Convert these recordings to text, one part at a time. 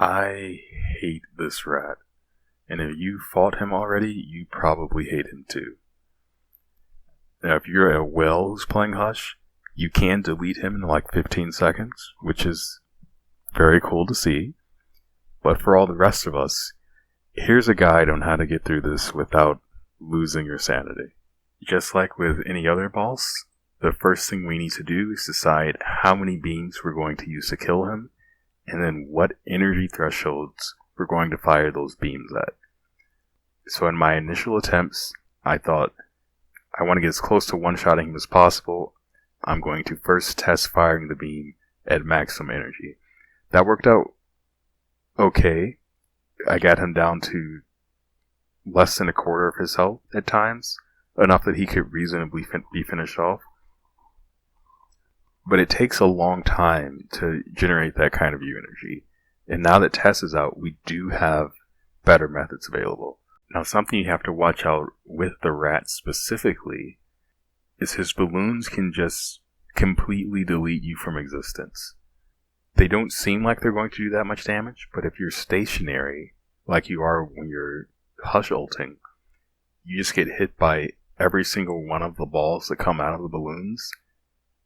I hate this rat, and if you fought him already, you probably hate him too. Now, if you're a whale who's playing Hush, you can delete him in like 15 seconds, which is very cool to see. But for all the rest of us, here's a guide on how to get through this without losing your sanity. Just like with any other boss, the first thing we need to do is decide how many beams we're going to use to kill him, and then what energy thresholds we're going to fire those beams at. So in my initial attempts, I thought, I want to get as close to one-shotting him as possible. I'm going to first test firing the beam at maximum energy. That worked out okay. I got him down to less than a quarter of his health at times, enough that he could reasonably be finished off. But it takes a long time to generate that kind of U energy. And now that Tess is out, we do have better methods available. Now, something you have to watch out with the rat specifically is his balloons can just completely delete you from existence. They don't seem like they're going to do that much damage, but if you're stationary, like you are when you're Hush ulting, you just get hit by every single one of the balls that come out of the balloons,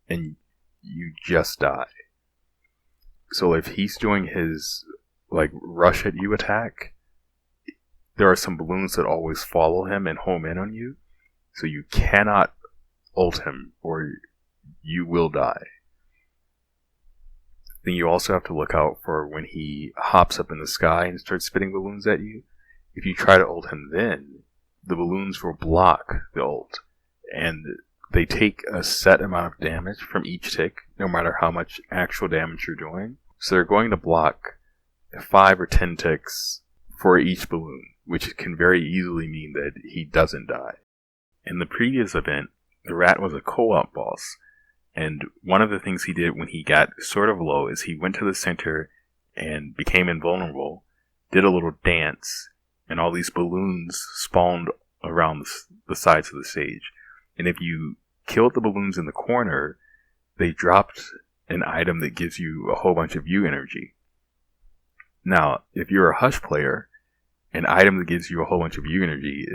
and you just die. So if he's doing his rush at you attack, there are some balloons that always follow him and home in on you, so you cannot ult him or you will die. Then you also have to look out for when he hops up in the sky and starts spitting balloons at you. If you try to ult him then, the balloons will block the ult, and they take a set amount of damage from each tick, no matter how much actual damage you're doing. So they're going to block 5 or 10 ticks for each balloon, which can very easily mean that he doesn't die. In the previous event, the rat was a co-op boss, and one of the things he did when he got sort of low is he went to the center and became invulnerable, did a little dance, and all these balloons spawned around the sides of the stage. And if you killed the balloons in the corner, they dropped an item that gives you a whole bunch of U energy. Now, if you're a Hush player, an item that gives you a whole bunch of U energy,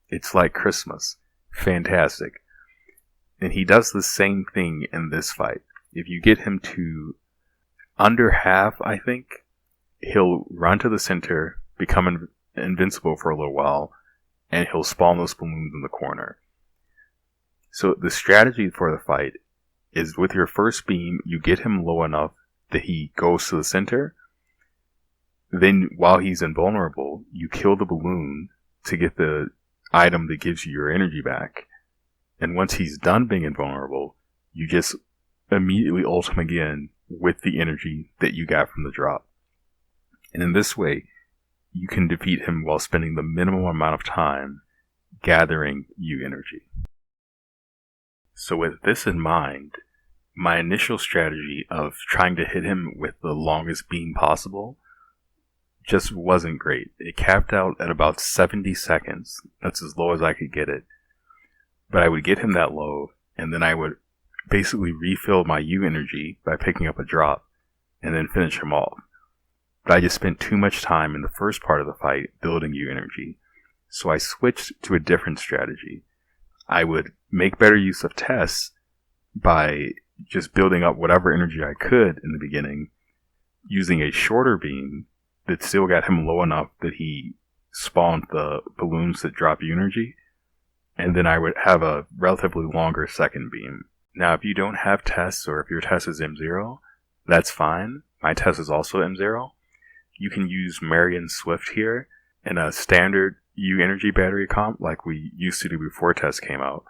it's like Christmas. Fantastic. And he does the same thing in this fight. If you get him to under half, I think, he'll run to the center, become invincible for a little while, and he'll spawn those balloons in the corner. So the strategy for the fight is with your first beam, you get him low enough that he goes to the center. Then while he's invulnerable, you kill the balloon to get the item that gives you your energy back. And once he's done being invulnerable, you just immediately ult him again with the energy that you got from the drop. And in this way, you can defeat him while spending the minimum amount of time gathering U energy. So with this in mind, my initial strategy of trying to hit him with the longest beam possible just wasn't great. It capped out at about 70 seconds. That's as low as I could get it. But I would get him that low, and then I would basically refill my U energy by picking up a drop, and then finish him off. But I just spent too much time in the first part of the fight building U energy, so I switched to a different strategy. I would make better use of Tess by just building up whatever energy I could in the beginning, using a shorter beam that still got him low enough that he spawned the balloons that drop U energy, and then I would have a relatively longer second beam. Now, if you don't have Tess, or if your Tess is M0, that's fine. My Tess is also M0. You can use Marion Swift here in a standard U energy battery comp like we used to do before Tess came out.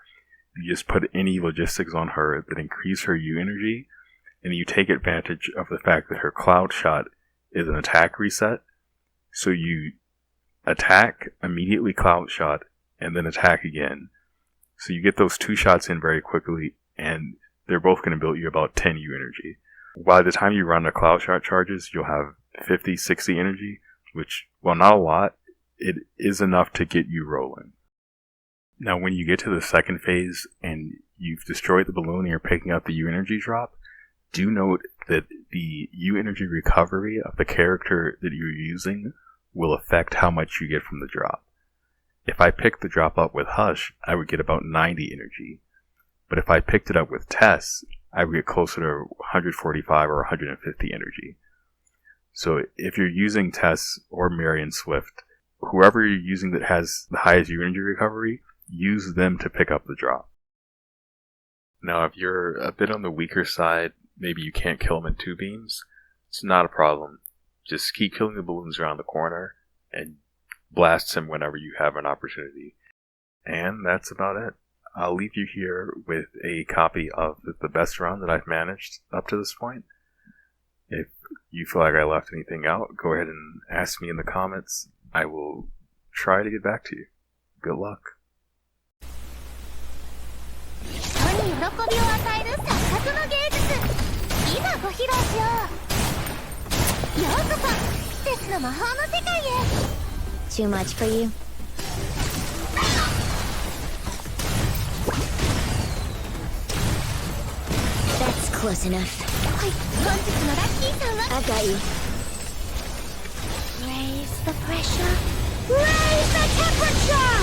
You just put any logistics on her that increase her U energy, and you take advantage of the fact that her cloud shot is an attack reset. So you attack, immediately cloud shot, and then attack again. So you get those 2 shots in very quickly, and they're both going to build you about 10 U energy. By the time you run the cloud shot charges, you'll have 50, 60 energy, which, while not a lot, it is enough to get you rolling. Now, when you get to the second phase and you've destroyed the balloon and you're picking up the U energy drop, do note that the U energy recovery of the character that you're using will affect how much you get from the drop. If I picked the drop up with Hush, I would get about 90 energy. But if I picked it up with Tess, I would get closer to 145 or 150 energy. So if you're using Tess or Marion Swift, whoever you're using that has the highest U energy recovery, use them to pick up the drop. Now, if you're a bit on the weaker side, maybe you can't kill them in 2 beams, it's not a problem. Just keep killing the balloons around the corner and blast him whenever you have an opportunity. And that's about it. I'll leave you here with a copy of the best run that I've managed up to this point. If you feel like I left anything out, go ahead and ask me in the comments. I will try to get back to you. Good luck. 人に喜びを与える錯覚の芸術、いざご披露しよう。ようこそテスの魔法の世界へ。 Too much for you? That's close enough. はい、本日のラッキーさんは I've got you. Raise the pressure. Raise the temperature.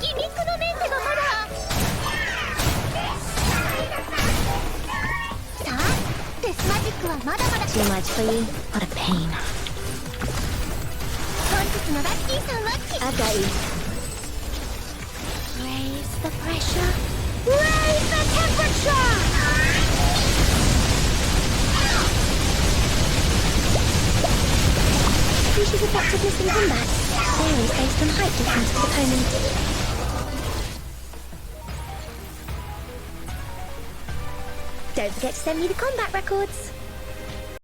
ギミックのメンテがまだ。さあ、デスマジックはまだまだ。 Too much for you? What a pain. 本日のラッキーさんは I've got you. Raise the pressure. Raise the temperature. Species effectiveness in combat varies based on height difference with opponent. Don't forget to send me the combat records.